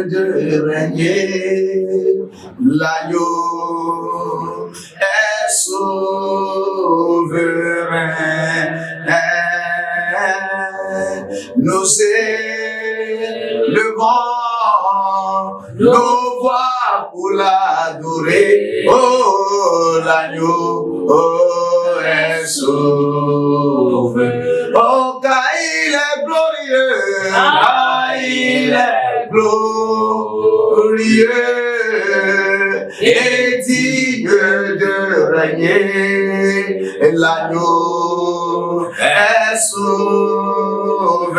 de régner. L'agneau est souverain. Nous élevons nos voix pour l'adorer. Oh, l'agneau est sauveur. Oh, car il est glorieux, car il est glorieux et digne de régner. L'agneau est souverain.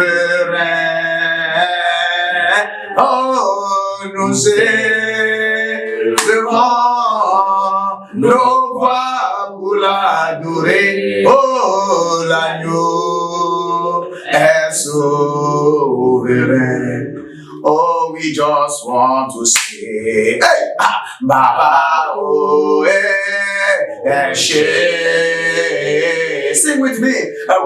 Oh, nous élevons nos voix pour l'adorer. Oh, l'agneau est souverain. Oh, we just want to say, hey, Baba, oh, hey, sing with me.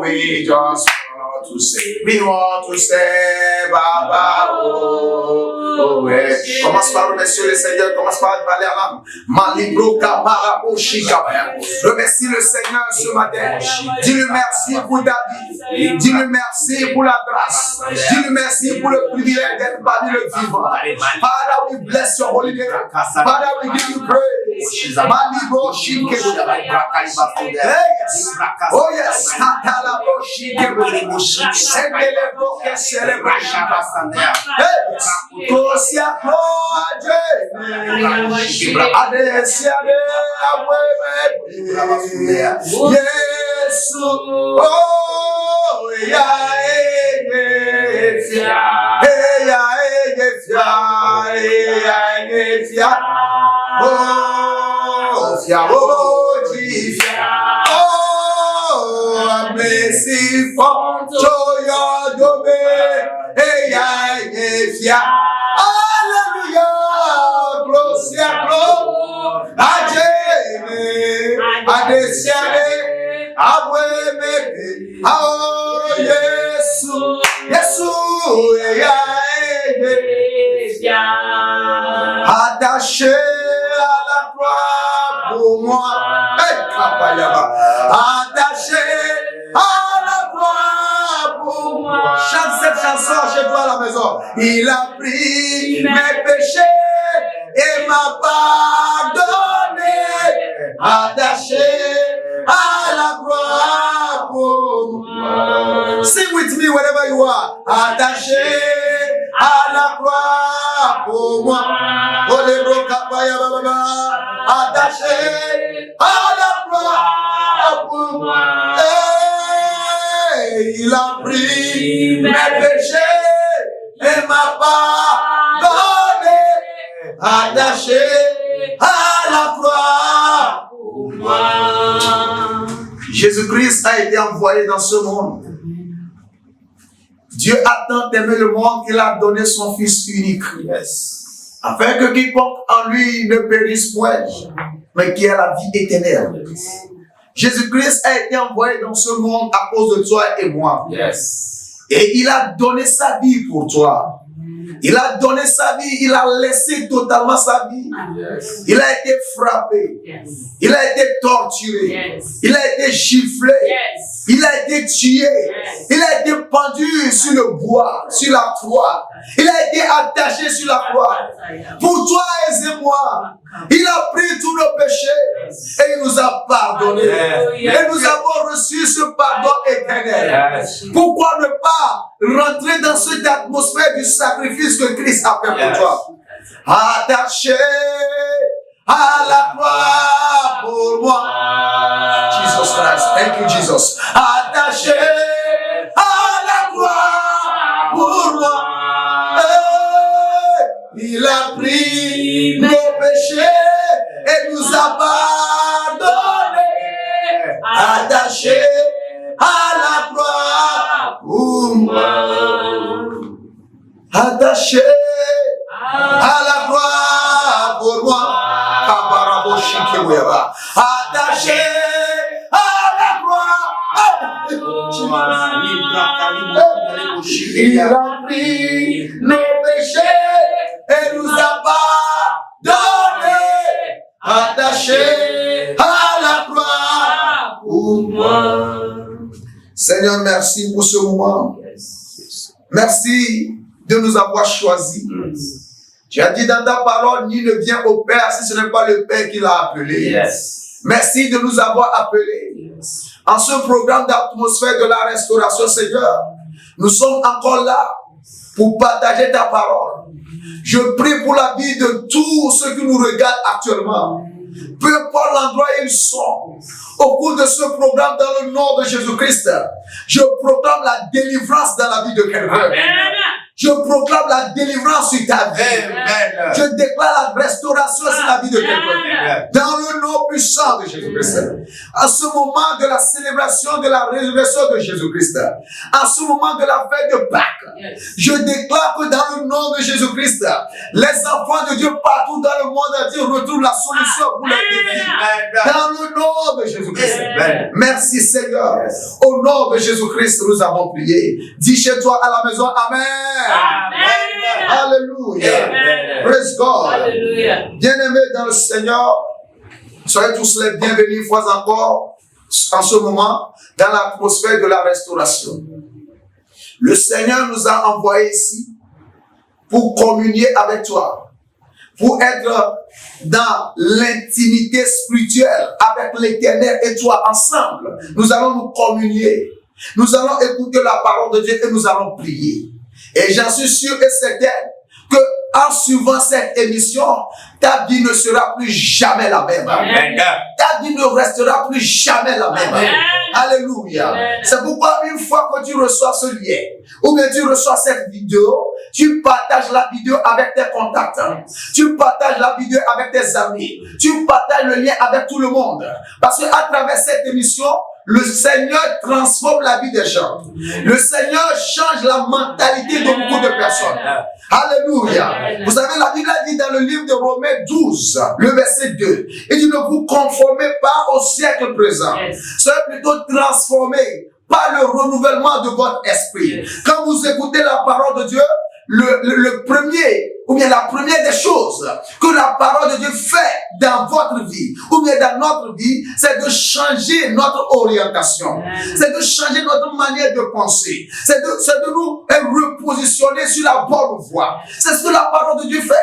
We just want to say, we want to say, Baba, oh, hey. Commence par remercier le Seigneur, commence par parler à l'âme. Malibro kabara oshikabaya. Remercie le Seigneur ce matin. Dis-lui merci pour ta vie. Dis-lui merci pour la grâce. Dis-lui merci pour le privilège d'être parmi le vivant. Father, we bless your holy name. Father, we give you praise. Malibro shikabaya. Oh yes. Tatalabo shikabaya. Sendelebo keselebo shikabaya. Hey. Tosia Adesiade Yesu, oh, ya Hallelujah, gloria, Adesiade, Abweme, oh, Yesu, attaché à la croix pour moi, attaché à la croix pour moi. Chante cette chanson chez toi à la maison. Il a pris mes péchés et m'a pardonné, attaché à la croix pour moi. Sing with me wherever you are. Attaché à la croix pour moi. Attaché à la croix pour moi. Il a pris mes péchés et m'a pardonné, attaché à la croix pour moi. Jésus-Christ a été envoyé dans ce monde. Dieu a tant aimé le monde qu'il a donné son Fils unique. Yes. Afin que quiconque en lui ne périsse point, mais qui ait la vie éternelle. Jésus-Christ a été envoyé dans ce monde à cause de toi et moi. Yes. Et il a donné sa vie pour toi. Il a donné sa vie, il a laissé totalement sa vie. Yes. Il a été frappé. Yes. Il a été torturé. Yes. Il a été giflé. Yes. Il a été tué. Yes. Il a été pendu sur le bois, sur la croix. Il a été attaché sur la croix. Pour toi et moi. Il a pris tous nos péchés et il nous a pardonné. Et nous avons reçu ce pardon éternel. Pourquoi ne pas rentrer dans cette atmosphère du sacrifice que Christ a fait pour toi? Attaché à la croix pour moi. Jesus Christ, thank you Jesus. Attaché à la croix pour moi. Il a pris nos péchés et nous a pardonné. Attaché à la croix pour moi. Attaché à la croix pour moi. Attaché à la croix. Il a pris nos péchés Seigneur, merci pour ce moment. Merci de nous avoir choisis. Tu as dit dans ta parole, nul ne vient au Père si ce n'est pas le Père qui l'a appelé. Merci de nous avoir appelés. En ce programme d'atmosphère de la restauration, Seigneur, nous sommes encore là pour partager ta parole. Je prie pour la vie de tous ceux qui nous regardent actuellement. Peu importe l'endroit où ils sont, au cours de ce programme, dans le nom de Jésus-Christ, je proclame la délivrance dans la vie de quelqu'un. Je proclame la délivrance sur ta vie. Amen. Je déclare la restauration sur la vie de quelqu'un. Dans le nom puissant de Jésus-Christ. À ce moment de la célébration de la résurrection de Jésus-Christ, à ce moment de la fête de Pâques, je déclare que dans le nom de Jésus-Christ, les enfants de Dieu partout dans le monde entier retrouvent la solution pour les défis. Dans le nom de Jésus-Christ. Merci Seigneur. Au nom de Jésus-Christ, nous avons prié. Dis chez toi à la maison, Amen. Amen. Alléluia. Amen. Praise God. Bien-aimés dans le Seigneur, soyez tous les bienvenus une fois encore en ce moment dans l'atmosphère de la restauration. Le Seigneur nous a envoyés ici pour communier avec toi, pour être dans l'intimité spirituelle avec l'Éternel et toi ensemble. Nous allons nous communier. Nous allons écouter la parole de Dieu et nous allons prier. Et j'en suis sûr et certain que en suivant cette émission, ta vie ne sera plus jamais la même. Amen. Ta vie ne restera plus jamais la même. Amen. Alléluia. C'est pourquoi une fois que tu reçois ce lien, ou bien tu reçois cette vidéo, tu partages la vidéo avec tes contacts. Tu partages la vidéo avec tes amis. Tu partages le lien avec tout le monde. Parce qu'à travers cette émission, le Seigneur transforme la vie des gens. Le Seigneur change la mentalité de beaucoup de personnes. Alléluia. Vous savez, la Bible a dit dans le livre de Romains 12, le verset 2, il dit ne vous conformez pas au siècle présent. Soyez plutôt transformés par le renouvellement de votre esprit. Quand vous écoutez la parole de Dieu, le premier, ou bien la première des choses que la parole de Dieu fait dans votre vie, ou bien dans notre vie, c'est de changer notre orientation. C'est de changer notre manière de penser. C'est de nous repositionner sur la bonne voie. C'est ce que la parole de Dieu fait.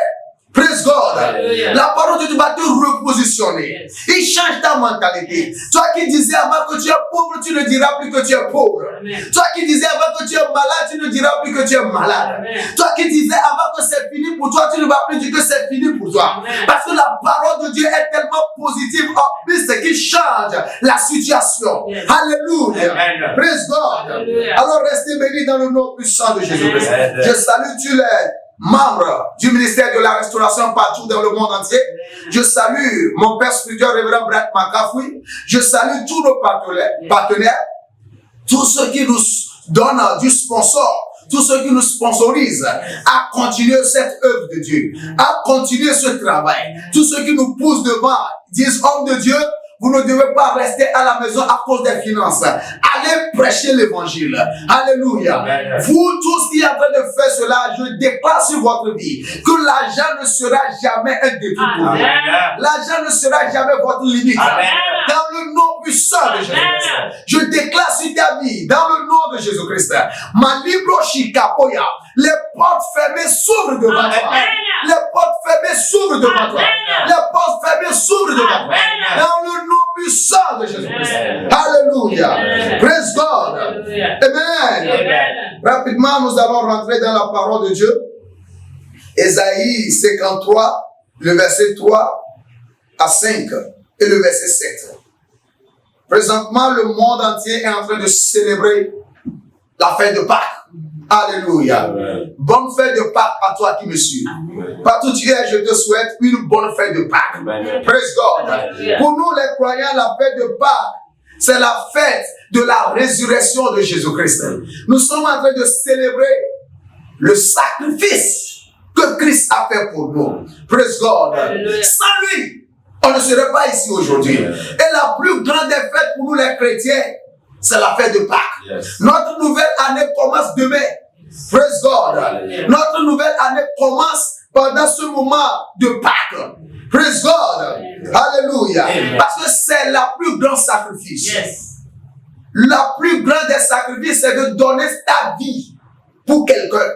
Praise God. Hallelujah. La parole de Dieu va te repositionner. Il change ta mentalité. Toi qui disais avant que tu es pauvre, tu ne diras plus que tu es pauvre. Amen. Toi qui disais avant que tu es malade, tu ne diras plus que tu es malade. Amen. Toi qui disais avant que c'est fini pour toi, tu ne vas plus dire que c'est fini pour toi. Amen. Parce que la parole de Dieu est tellement positive en plus qu'il change la situation. Yes. Alléluia. Amen. Praise God. Hallelujah. Alors restez bénis dans le nom puissant de Jésus-Christ. Je salue tous les membres du ministère de la restauration partout dans le monde entier. Je salue mon père spirituel, révérend Brett McCaffrey. Je salue tous nos partenaires, tous ceux qui nous donnent du sponsor, tous ceux qui nous sponsorisent à continuer cette œuvre de Dieu, à continuer ce travail. Tous ceux qui nous poussent devant, disent hommes de Dieu, vous ne devez pas rester à la maison à cause des finances. Allez prêcher l'évangile. Alléluia. Amen. Vous tous qui êtes en train de faire cela, je déclare sur votre vie que l'argent ne sera jamais un défi pour vous. L'argent ne sera jamais votre limite. Amen. Dans le nom puissant de Jésus-Christ, je déclare sur ta vie, dans le nom de Jésus-Christ, ma libre shikapoya, les portes fermées s'ouvrent devant toi. Les portes fermées s'ouvrent devant toi. Les portes fermées s'ouvrent devant toi. Dans le nom puissant de Jésus-Christ. Alléluia. Praise God. Amen. Rapidement, nous allons rentrer dans la parole de Dieu. Ésaïe 53, le verset 3 à 5 et le verset 7. Présentement, le monde entier est en train de célébrer la fête de Pâques. Alléluia. Amen. Bonne fête de Pâques à toi qui me suis. Amen. Partout tu es, je te souhaite une bonne fête de Pâques. Amen. Praise God. Amen. Pour nous les croyants, la fête de Pâques, c'est la fête de la résurrection de Jésus-Christ. Nous sommes en train de célébrer le sacrifice que Christ a fait pour nous. Praise God. Amen. Sans lui, on ne serait pas ici aujourd'hui. Et la plus grande fête pour nous les chrétiens, c'est la fête de Pâques. Yes. Notre nouvelle année commence demain. Praise God. Hallelujah. Notre nouvelle année commence pendant ce moment de Pâques. Praise God. Alléluia. Parce que c'est la plus grande sacrifice. Yes. la plus grande des sacrifices, c'est de donner ta vie pour quelqu'un.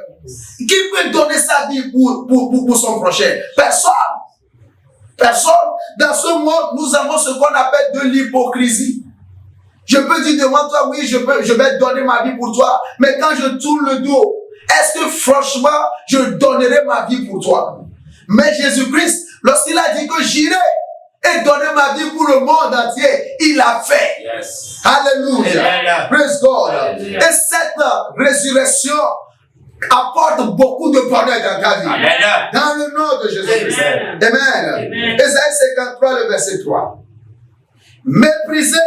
Qui peut donner sa vie pour son prochain? Personne. Personne. Dans ce monde, nous avons ce qu'on appelle de l'hypocrisie. Je peux dire devant toi, oui, je vais donner ma vie pour toi, mais quand je tourne le dos, est-ce que franchement, je donnerai ma vie pour toi? Mais Jésus-Christ, lorsqu'il a dit que j'irai et donner ma vie pour le monde entier, il l'a fait. Yes. Alléluia. Praise God. Hallelujah. Et cette résurrection apporte beaucoup de bonheur dans ta vie. Amen. Dans le nom de Jésus-Christ. Amen. Amen. Amen. Ésaïe 53, le verset 3. Méprisé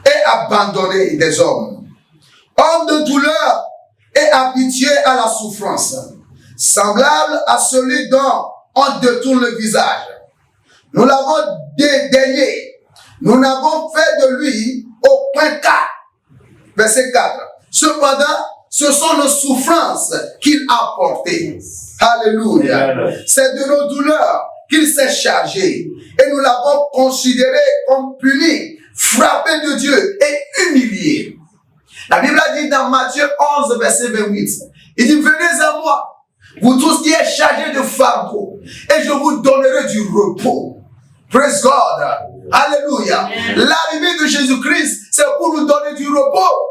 et abandonné des hommes, homme de douleur et habitué à la souffrance, semblable à celui dont on détourne le visage. Nous l'avons dédaigné, nous n'avons fait de lui aucun cas. Verset 4. Cependant, ce sont nos souffrances qu'il a portées. Alléluia. C'est de nos douleurs qu'il s'est chargé. Et nous l'avons considéré comme puni, frappé de Dieu et humilié. La Bible a dit dans Matthieu 11, verset 28, il dit, venez à moi, vous tous qui êtes chargés de fardeau, et je vous donnerai du repos. Praise God. Alléluia. L'arrivée de Jésus-Christ, c'est pour nous donner du repos.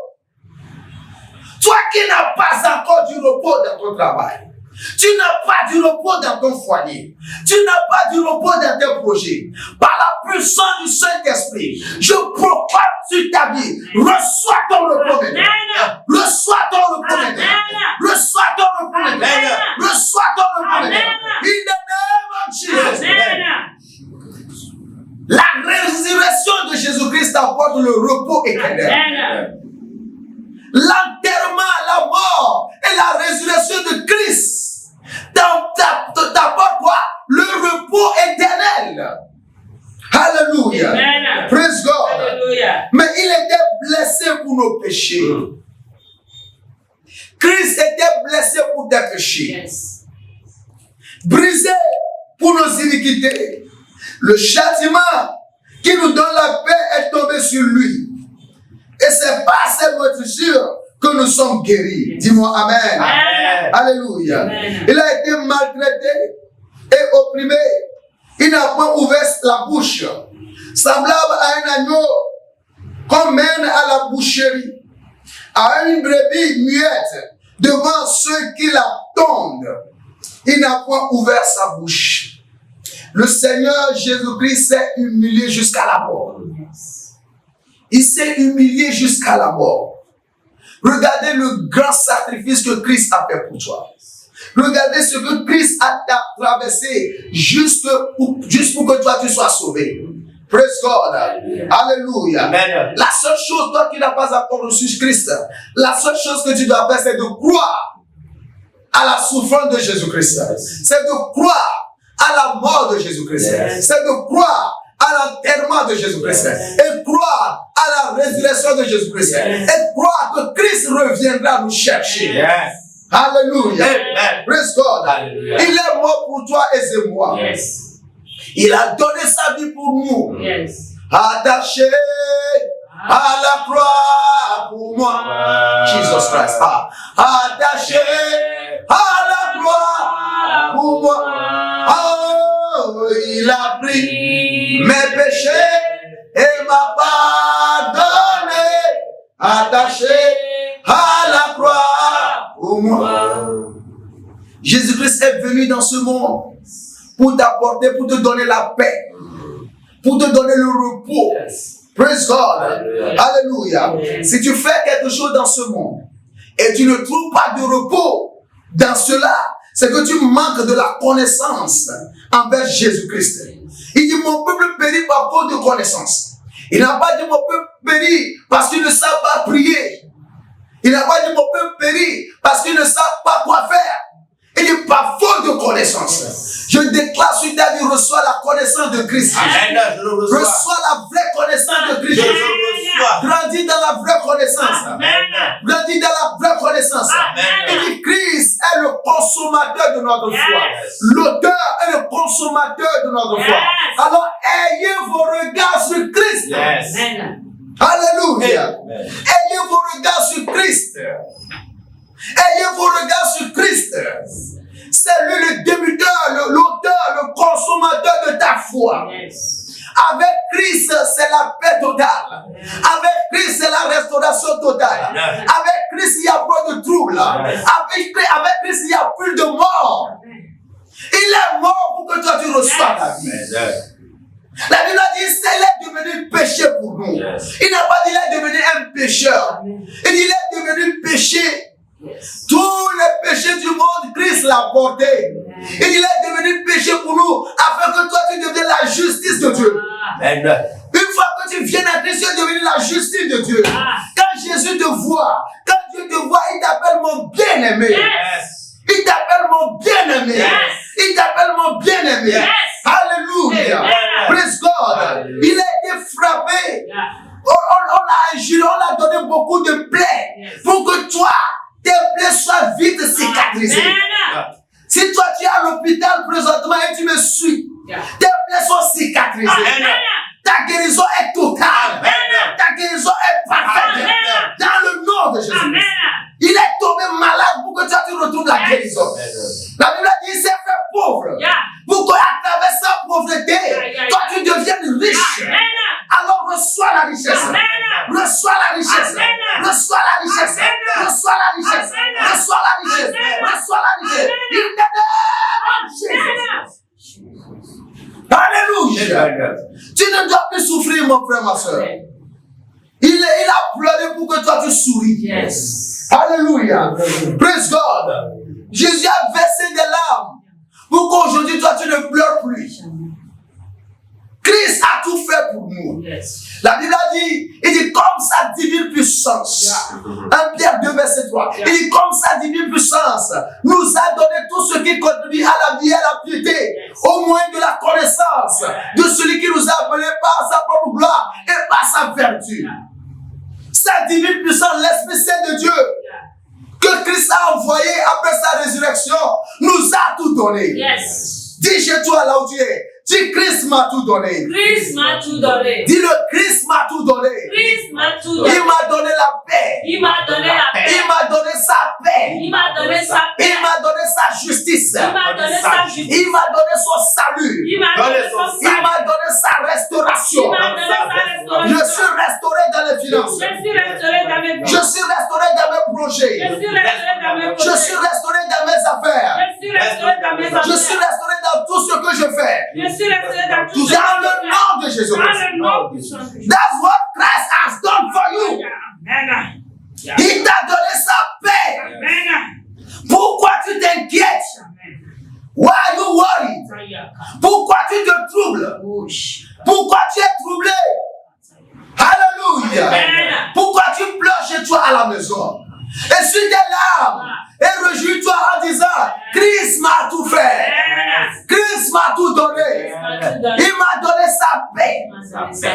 Toi qui n'as pas encore du repos dans ton travail, tu n'as pas du repos dans ton foyer, tu n'as pas du repos dans tes projets, par la puissance du Saint-Esprit, je proclame sur ta vie, reçois ton repos maintenant. Reçois ton repos maintenant. Reçois ton repos maintenant. Reçois ton repos maintenant. In the name of Jesus. La résurrection de Jésus-Christ apporte le repos éternel. L'enterrement, la mort et la résurrection de Christ t'apporte quoi? Le repos éternel. Alléluia. Amen. Praise God. Alléluia. Mais il était blessé pour nos péchés. Christ était blessé pour tes péchés. Yes. Brisé pour nos iniquités. Le châtiment qui nous donne la paix est tombé sur lui. Et c'est par cette moisissure que nous sommes guéris. Dis-moi Amen. Amen. Alléluia. Amen. Il a été maltraité et opprimé. Il n'a point ouvert la bouche. Semblable à un agneau qu'on mène à la boucherie, à une brebis muette devant ceux qui l'attendent. Il n'a point ouvert sa bouche. Le Seigneur Jésus-Christ s'est humilié jusqu'à la mort. Il s'est humilié jusqu'à la mort. Regardez le grand sacrifice que Christ a fait pour toi. Regardez ce que Christ a traversé juste pour que toi tu sois sauvé. Praise God. Alléluia. Amen. La seule chose, toi qui n'as pas encore reçu Christ, la seule chose que tu dois faire, c'est de croire à la souffrance de Jésus-Christ. C'est de croire à la mort de Jésus-Christ. C'est de croire à l'enterrement de Jésus-Christ. Et croire à la résurrection de Jésus-Christ. Et croire que Christ reviendra nous chercher. Yes. Alléluia. Amen. Praise God. Alléluia. Il est mort pour toi et c'est moi. Yes. Il a donné sa vie pour nous. Yes. Attaché à la croix pour moi. Jesus Christ. Attaché à la croix pour moi. Oh, il a pris mes péchés et m'a pardonné. Attaché à la croix pour moi. Jésus-Christ est venu dans ce monde pour t'apporter, pour te donner la paix, pour te donner le repos. Yes. Praise God. Alléluia. Alléluia. Amen. Si tu fais quelque chose dans ce monde et tu ne trouves pas de repos dans cela, c'est que tu manques de la connaissance envers Jésus-Christ. Il dit, mon peuple périt par faute de connaissance. Il n'a pas dit, mon peuple périt parce qu'il ne sait pas prier. Il n'a pas dit, mon peuple périt parce qu'il ne sait pas quoi faire. Il dit, par faute de connaissance. Je déclare sur ta vie, reçois la connaissance de Christ. Amen. Je le reçois. Reçois la vraie connaissance de Christ. Je le reçois. Grandis dans la vraie connaissance. Amen. Grandis dans la vraie connaissance. Amen. Il dit, Christ est le consommateur de notre foi. L'auteur est le consommateur de notre foi. Yes. Alors, ayez vos regards sur Christ. Yes. Amen. Alléluia. Amen. Ayez vos regards sur Christ. Ayez vos regards sur Christ. C'est lui le débuteur, l'auteur, le consommateur de ta foi. Yes. Avec Christ, c'est la paix totale. Avec Christ, c'est la restauration totale. Avec Christ, il n'y a pas de trouble. Avec Christ, il n'y a plus de mort. Il est mort pour que toi tu reçoives la vie. La Bible a dit, c'est il est devenu péché pour nous. Yes. Il n'a pas dit il est devenu un pécheur. Il dit il est devenu péché. Yes. Tous les péchés du monde, Christ l'a porté. Il dit il est devenu péché pour nous, afin que toi tu deviennes la justice de Dieu. Amen. Une fois que tu viens à Christ, tu es devenu la justice de Dieu. Quand Jésus te voit, quand Dieu te voit, il t'appelle mon bien-aimé. Yes. Il t'appelle mon bien-aimé. Yes. Il t'appelle mon bien-aimé. Yes. Alléluia. Amen. Praise God. Alléluia. Il a été frappé. Yeah. On l'a injuré, on l'a donné beaucoup de plaies. Yes. Pour que toi, tes plaies soient vite cicatrisées. Amen. Si toi tu es à l'hôpital présentement et tu me suis, Yeah. tes plaies sont cicatrisées. Amen. Ta guérison est totale. Amen. Ta guérison est parfaite. Amen. Dans le nom de Jésus. Amen. Il est tombé malade pour que toi tu retrouves la guérison. La Bible dit il s'est fait pauvre. Yeah. Pour qu'à travers sa pauvreté, Yeah. toi tu deviennes riche. Amen. Alors reçois la richesse. Amen. Reçois la richesse. Amen. Reçois la richesse. Amen. Reçois la richesse. Amen. Reçois la richesse. Amen. Reçois la richesse. Amen. In the name of Jesus. Alléluia. Tu ne dois plus souffrir, mon frère, ma soeur. Il a pleuré pour que toi tu souris. Yes. Alléluia. Praise God. Jésus a versé des larmes pour qu'aujourd'hui toi tu ne pleures plus. Christ a tout fait pour nous. Yes. La Bible a dit, il dit comme sa divine puissance. 1 Pierre 2 verset 3. Il dit comme sa divine puissance nous a donné tout ce qui contribue à la vie et à la piété, au moyen de la connaissance de celui qui nous a appelés par sa propre gloire et par sa vertu. Sa divine puissance, l'Esprit Saint de Dieu, que Christ a envoyé après sa résurrection, nous a tout donné. Yes. Dis chez toi là où tu es. Dis Christ m'a tout donné. Christ m'a tout donné. Dis le Christ m'a tout donné. Christ m'a tout donné. Il m'a donné la paix. Il m'a donné la paix. Il m'a donné sa paix. Il m'a donné sa paix. Il m'a donné sa justice. Il m'a donné sa justice. Il m'a donné son salut. Il m'a donné son Il salut. m'a donné sa Il restauration. m'a donné sa Je restauration. suis restauré dans les finances. Je suis restauré dans mes Je suis restauré dans mes projets. Je suis restauré dans mes Je suis restauré dans mes affaires. Je suis restauré dans mes Je suis restauré dans tout ce que je fais. Je suis restauré dans tout Dans le nom de Jésus. Dans le nom de Jésus. That's what Christ has done for you. Amen. Il t'a donné sa paix. Amen. Pourquoi tu t'inquiètes? Why are you worried? Pourquoi tu te troubles? Pourquoi tu es troublé? Alléluia. Amen. Pourquoi tu pleures chez toi à la maison? Et sur tes larmes. Et réjouis-toi en disant, Christ m'a tout fait. Christ m'a tout donné. Il m'a donné sa paix.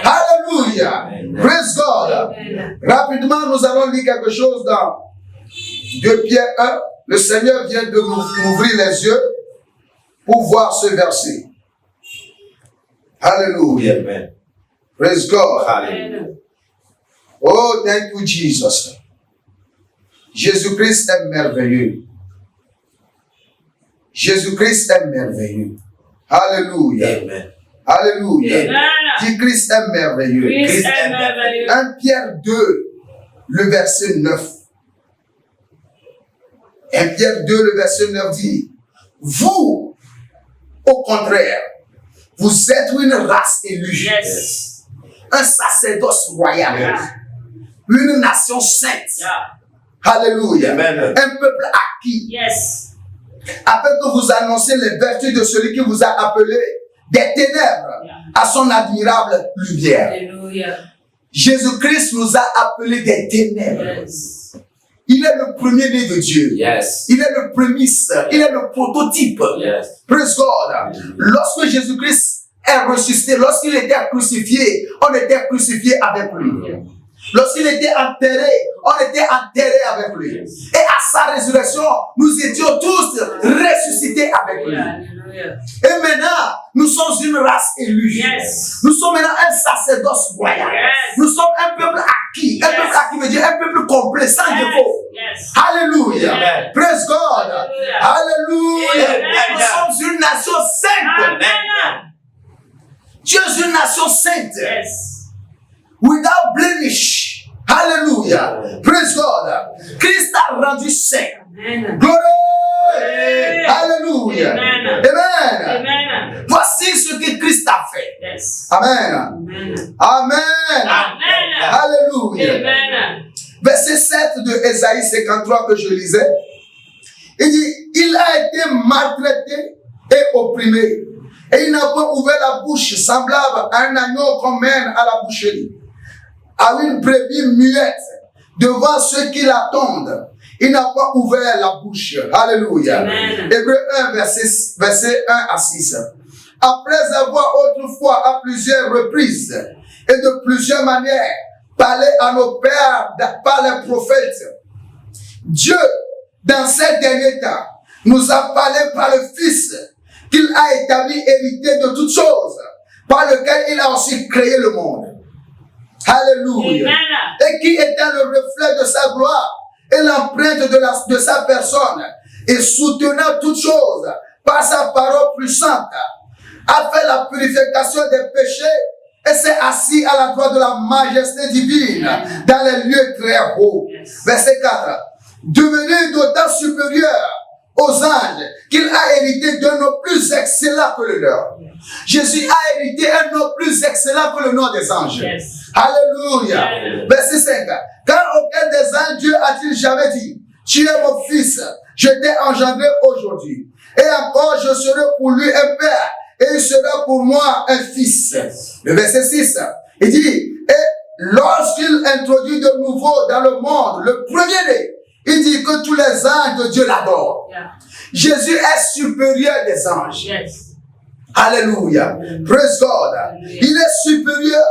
Alléluia. Praise God. Rapidement, nous allons lire quelque chose dans 2 Pierre 1. Le Seigneur vient de nous ouvrir les yeux pour voir ce verset. Alléluia. Amen. Praise God. Hallelujah. Oh, thank you, Jesus. Jésus-Christ est merveilleux. Jésus-Christ est merveilleux. Alléluia. Amen. Alléluia. Amen. Dit Christ est merveilleux. Christ est merveilleux. 1 Pierre 2, le verset 9. 1 Pierre 2, le verset 9 dit, vous, au contraire, vous êtes une race élue, Yes. un sacerdoce royal, Yeah. une nation sainte. Yeah. Alléluia. Amen. Un peuple acquis, Yes. afin que vous annonciez les vertus de celui qui vous a appelé des ténèbres à son admirable lumière. Alléluia. Jésus-Christ nous a appelés des ténèbres. Yes. Il est le premier-né de Dieu. Yes. Il est le prémisse. Il est le prototype. Yes. Praise God. Lorsque Jésus-Christ est ressuscité, lorsqu'il était crucifié, on était crucifié avec lui. Lorsqu'il était enterré, on était enterré avec lui. Et à sa résurrection, nous étions tous ressuscités avec lui. Et maintenant, nous sommes une race élue. Yes. Nous sommes maintenant un sacerdoce royal. Yes. Nous sommes un peuple acquis. Un peuple acquis veut dire un peuple complet, sans défaut. Yes. Alléluia. Amen. Praise God. Alléluia. Amen. Nous sommes une nation sainte. Amen. Tu es une nation sainte. Yes. Without blemish. Hallelujah. Praise God. Christ a rendu saint. Amen. Glory. Amen. Hallelujah. Amen. Amen. Amen. Voici ce que Christ a fait. Yes. Amen. Amen. Amen. Amen. Alléluia. Amen. Verset 7 de Ésaïe 53 que je lisais. Il dit, il a été maltraité et opprimé. Et il n'a pas ouvert la bouche semblable à un agneau qu'on mène à la boucherie. À une brebis muette devant ceux qui l'attendent. Il n'a pas ouvert la bouche. Alléluia. Amen. Hébreux 1, verset 1 à 6. Après avoir autrefois à plusieurs reprises et de plusieurs manières parlé à nos pères par les prophètes, Dieu, dans ces derniers temps, nous a parlé par le Fils qu'il a établi héritier de toutes choses, par lequel il a aussi créé le monde. Alléluia. Amen. Et qui étant le reflet de sa gloire et l'empreinte de sa personne, et soutenant toutes choses par sa parole puissante, a fait la purification des péchés et s'est assis à la droite de la majesté divine dans les lieux très hauts. Verset 4. Devenu d'autant supérieur aux anges qu'il a hérité d'un nom plus excellent que le leur. Jésus a hérité un nom plus excellent que le nom des anges. Yes. Alléluia. Verset 5. Car aucun des anges Dieu a-t-il jamais dit, tu es mon fils, je t'ai engendré aujourd'hui. Et encore je serai pour lui un père, et il sera pour moi un fils. Le verset 6. Il dit, et lorsqu'il introduit de nouveau dans le monde le premier-né, il dit que tous les anges de Dieu l'adorent. Yeah. Jésus est supérieur des anges. Yes. Alléluia. Praise God. Il est supérieur.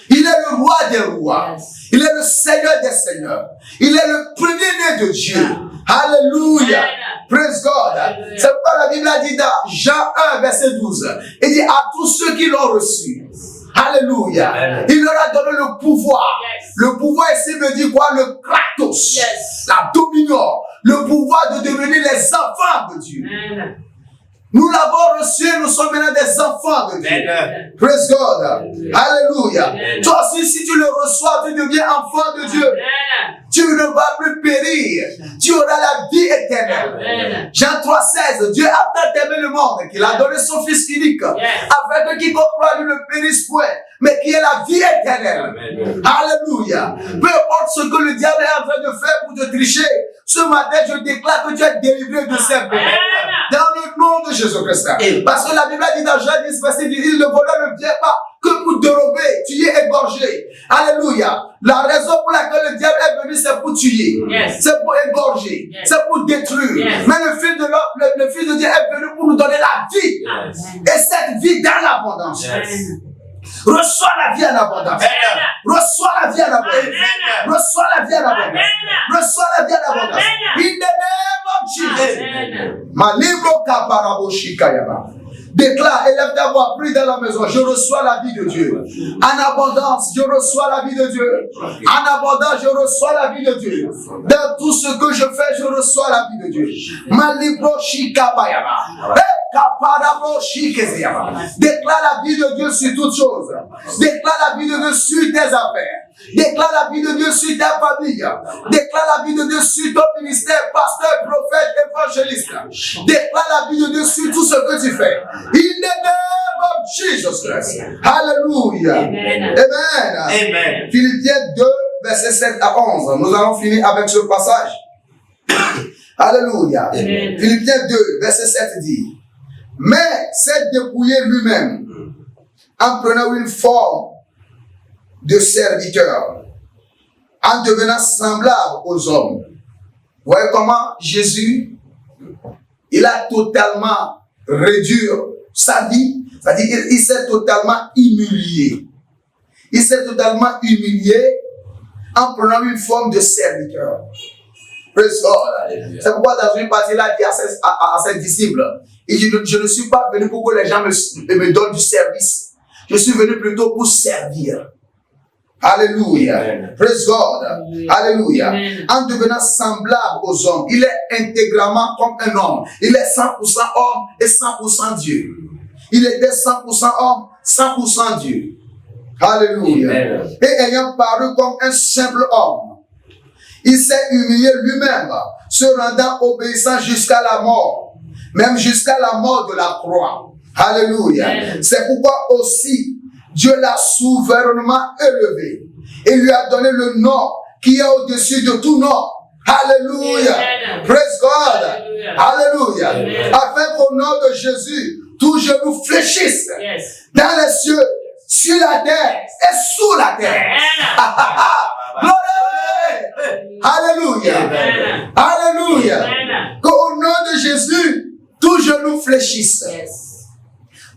Il est le roi des rois. Yes. Il est le Seigneur des seigneurs. Il est le premier-né de Dieu. Alléluia. Amen. Praise God. Alléluia. C'est pourquoi la Bible a dit dans Jean 1, verset 12. Il dit à tous ceux qui l'ont reçu. Alléluia. Amen. Il leur a donné le pouvoir. Yes. Le pouvoir ici veut dire quoi? Le kratos. Yes. La dominion. Le pouvoir de devenir les enfants de Dieu. Amen. Nous l'avons reçu, nous sommes maintenant des enfants de Dieu. Amen. Praise God. Alléluia. Amen. Toi aussi, si tu le reçois, tu deviens enfant de Dieu. Amen. Tu ne vas plus périr. Tu auras la vie éternelle. Amen. Jean 3,16. Dieu a tant aimé le monde qu'il a donné son Fils unique, afin que quiconque croit lui ne périsse point, mais qui ait la vie éternelle. Amen. Alléluia. Peu importe ce que le diable est en train de faire pour te tricher, ce matin, je déclare que tu es délivré de ces bêtes. Dans le nom de Jésus-Christ. Parce que la Bible a dit dans Jean 10, verset 10, le voleur ne vient pas que pour dérober, tuer, égorger. Alléluia. La raison pour laquelle le diable est venu, c'est pour tuer. Yes. C'est pour égorger. Yes. C'est pour détruire. Yes. Mais le Fils de l'homme, le Fils de Dieu est venu pour nous donner la vie. Amen. Et cette vie dans l'abondance. Yes. Reçois la vie en abondance. Amen. Reçois la vie en abondance. Amen. Reçois la vie en abondance. Amen. Reçois la vie en abondance. Amen. In the name of Jesus. Amen. Ma libro kaparaboshikayaba. Déclare, élève ta voix, prie dans la maison. Je reçois la vie de Dieu. En abondance, je reçois la vie de Dieu. En abondance, je reçois la vie de Dieu. Dans tout ce que je fais, je reçois la vie de Dieu. Ma libro shikabayaba. Déclare la vie de Dieu sur toutes choses. Déclare la vie de Dieu sur tes affaires. Déclare la vie de Dieu sur ta famille. Déclare la vie de Dieu sur ton ministère, pasteur, prophète, évangéliste. Déclare la vie de Dieu sur tout ce que tu fais. In the name of Jesus Christ. Hallelujah. Amen. Amen. Amen. Philippiens 2, verset 7 à 11. Nous allons finir avec ce passage. Alléluia. Amen. Philippiens 2, verset 7 dit, mais s'est dépouillé lui-même en prenant une forme de serviteur, en devenant semblable aux hommes. Vous voyez comment Jésus, il a totalement réduit sa vie, c'est-à-dire il s'est totalement humilié. Il s'est totalement humilié en prenant une forme de serviteur. Praise God. C'est pourquoi dans une partie là, il dit à ses disciples, il dit, je ne suis pas venu pour que les gens me donnent du service. Je suis venu plutôt pour servir. Alléluia. Amen. Praise God. Alléluia. Amen. En devenant semblable aux hommes, il est intégralement comme un homme. Il est 100% homme et 100% Dieu. Il était 100% homme, 100% Dieu. Alléluia. Amen. Et ayant paru comme un simple homme, il s'est humilié lui-même, se rendant obéissant jusqu'à la mort, même jusqu'à la mort de la croix. Alléluia. Amen. C'est pourquoi aussi Dieu l'a souverainement élevé et lui a donné le nom qui est au-dessus de tout nom. Alléluia. Amen. Praise God. Alléluia. Alléluia. Amen. Afin qu'au nom de Jésus, tout genou fléchisse Yes. dans les cieux, sur la terre et sous la terre. Amen. Gloire. Alléluia. Amen. Alléluia. Amen. Qu'au nom de Jésus, tout genou fléchisse. Yes.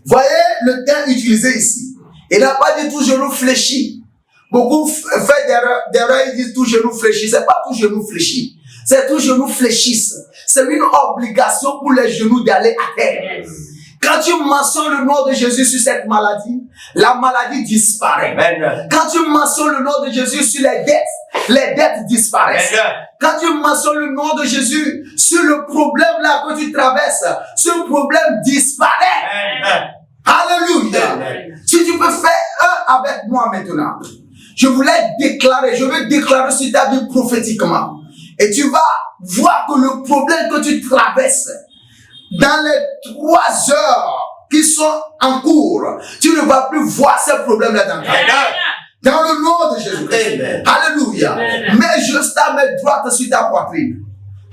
Voyez le terme utilisé ici. Il n'a pas dit tout genou fléchi. Beaucoup fait d'erreur, ils disent tout genou fléchi. C'est pas tout genou fléchi. C'est tout genou fléchisse. C'est une obligation pour les genoux d'aller à terre. Yes. Quand tu mentionnes le nom de Jésus sur cette maladie, la maladie disparaît. Amen. Quand tu mentionnes le nom de Jésus sur les dettes disparaissent. Amen. Quand tu mentionnes le nom de Jésus sur le problème là que tu traverses, ce problème disparaît. Amen. Alléluia. Amen. Si tu peux faire un avec moi maintenant, je voulais déclarer, je vais déclarer sur ta vie prophétiquement. Et tu vas voir que le problème que tu traverses, dans les 3 heures qui sont en cours, tu ne vas plus voir ces problèmes-là dans ta vie. Dans le nom de Jésus-Christ. Amen. Alléluia. Amen. Mets juste ta main droite sur ta poitrine.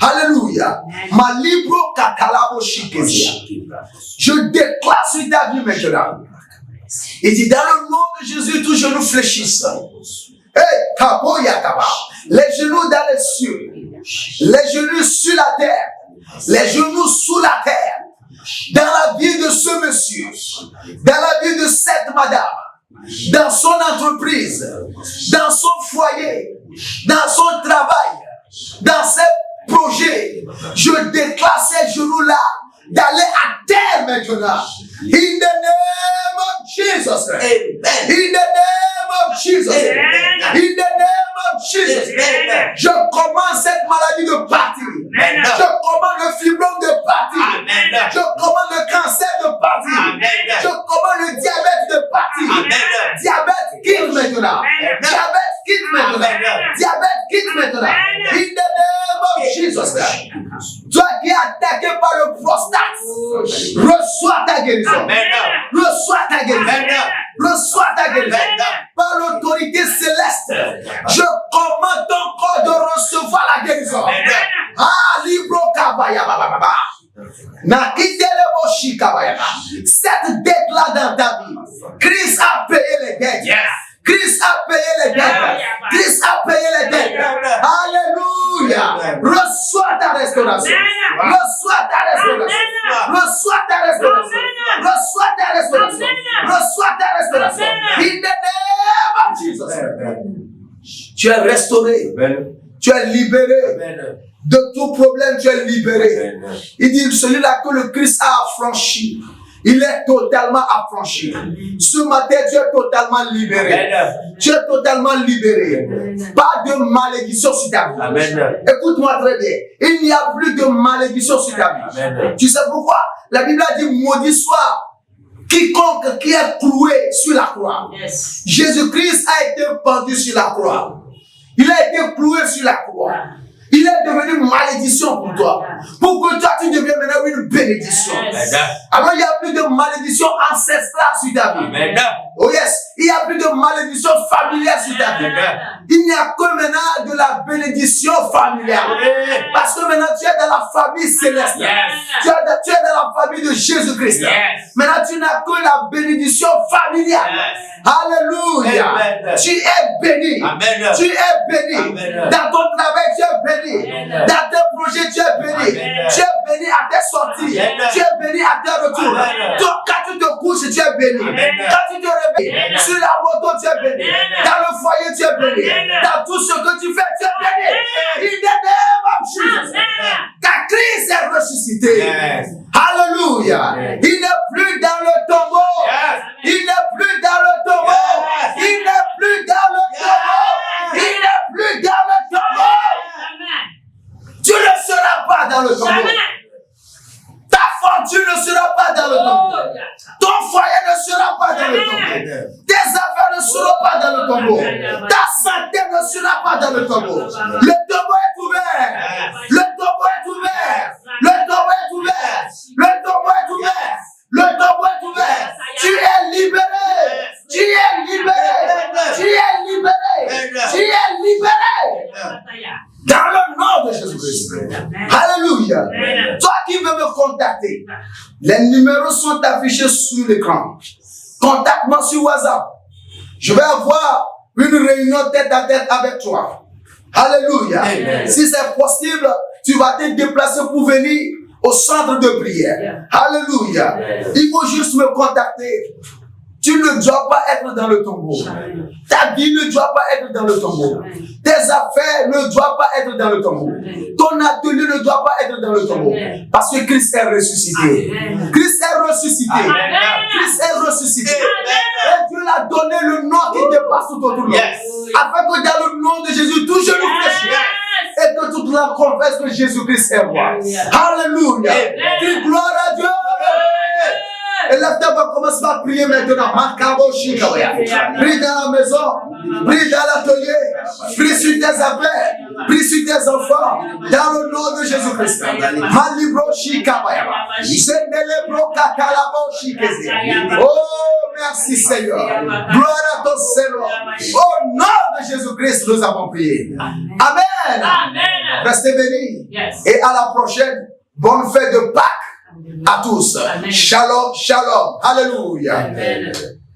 Alléluia. Ma libro katalabo shikesia. Je déclare sur ta vie maintenant. Il dit, dans le nom de Jésus, tous genoux fléchissent. Hey, kabo yakaba. Les genoux dans les cieux. Les genoux sur la terre. Les genoux sous la terre. Dans la vie de ce monsieur. Dans la vie de cette madame. Dans son entreprise. Dans son foyer. Dans son travail. Dans ses projets. Je déclare ces genoux-là d'aller à terre maintenant. In the name of Jesus. Amen. In the name of Jesus. In the name of Jesus. Amen. Je commande cette maladie de partir. Amen. Je commande le fibrome de partir. Amen. Je commande le cancer de partir. Amen. Je commande le diabète de partir. Amen. Diabète quitte maintenant. Amen. Diabète quitte maintenant. Amen. Diabète quitte maintenant. Amen. In the name of Jesus. Toi qui es attaqué par le prostate, reçois ta guérison. Amen. Reçois ta guérison. Amen. Reçois ta guérison. Amen. Par l'autorité céleste, je commande ton corps de recevoir la guérison. Amen. Ah, libro kabaya baba. Na kitele boshi kabaya. Cette dette-là dans ta vie, Christ a payé les dettes. Yes. Christ a payé les dettes. Christ a payé les dettes. Alléluia. Reçois ta restauration. Reçois ta restauration. Reçois ta restauration. Reçois ta restauration. Reçois ta restauration. In the name of Jesus. Tu es restauré. Amen. Tu es libéré. Amen. De tout problème, tu es libéré. Amen. Il dit, celui-là que le Christ a affranchi, il est totalement affranchi. Ce matin, tu es totalement libéré. Amen. Tu es totalement libéré. Pas de malédiction sur ta vie. Amen. Écoute-moi très bien. Il n'y a plus de malédiction sur ta vie. Amen. Tu sais pourquoi? La Bible a dit, maudit soit quiconque qui est cloué sur la croix. Yes. Jésus-Christ a été pendu sur la croix. Il a été cloué sur la croix. Il est devenu une malédiction pour toi. Pour que toi, tu deviennes maintenant une bénédiction. Yes. Alors, il n'y a plus de malédiction ancestrale sur ta vie. Amen. Oh yes, il n'y a plus de malédiction familiale sur ta vie. Il n'y a que maintenant de la bénédiction familiale. Parce que maintenant, tu es dans la famille céleste. Yes. Tu es dans la famille de Jésus-Christ. Yes. Maintenant, tu n'as que la bénédiction familiale. Yes. Alléluia. Amen. Tu es béni. Amen. Tu es béni. Amen. Dans ton travail, tu es béni. Amen. Dans tes projets, tu es béni. Amen. Tu es béni à tes sorties. Amen. Tu es béni à tes retours. Amen. Donc, quand tu te couches, tu es béni. Amen. Quand tu te réveilles, béni. Sur la moto, tu es béni. Dans le foyer, tu es béni. Dans tout ce que tu fais, tu es béni. In the name of Jesus. Car Christ est ressuscité. Yes. Alléluia. Il n'est plus dans le tombeau. Yes. Il n'est plus dans le tombeau. Yes. Il n'est plus dans le tombeau. Il n'est plus dans le tombeau. Tu ne seras pas dans le tombeau. Ta fortune ne sera pas dans le tombeau. Ton foyer ne sera pas dans le tombeau. Tes affaires ne seront pas dans le tombeau. Ta santé ne sera pas dans le tombeau. Le tombeau est ouvert. Le tombeau est ouvert. Le tombeau est ouvert. Le tombeau est ouvert. Le tombeau est ouvert. Tu es libéré. Tu es libéré. Tu es libéré. Tu es libéré. Dans le nom de Jésus-Christ. Alléluia. Toi qui veux me contacter, les numéros sont affichés sur l'écran. Contacte-moi sur WhatsApp. Je vais avoir une réunion tête à tête avec toi. Alléluia. Si c'est possible, tu vas te déplacer pour venir au centre de prière. Alléluia. Il faut juste me contacter. Tu ne dois pas être dans le tombeau. Ta vie ne doit pas être dans le tombeau. Tes affaires ne doivent pas être dans le tombeau. Ton atelier ne doit pas être dans le tombeau. Parce que Christ est ressuscité. Christ est ressuscité. Christ est ressuscité. Et Dieu l'a donné le nom qui dépasse tout autre nom. Afin que dans le nom de Jésus, tout genou fléchisse. Et que toute la confesse que Jésus-Christ est roi. Alléluia. Dis gloire à Dieu. Et là, tu vas commencer à prier maintenant. Prie dans la maison, prie dans l'atelier, prie sur tes affaires, prie sur tes enfants, dans le nom de Jésus-Christ. Oh, merci Seigneur. Gloire à ton Seigneur. Au nom de Jésus-Christ, nous avons prié. Amen. Restez bénis. Et à la prochaine. Bonne fête de Pâques à tous. Amen. Shalom, shalom. Alléluia. Amen.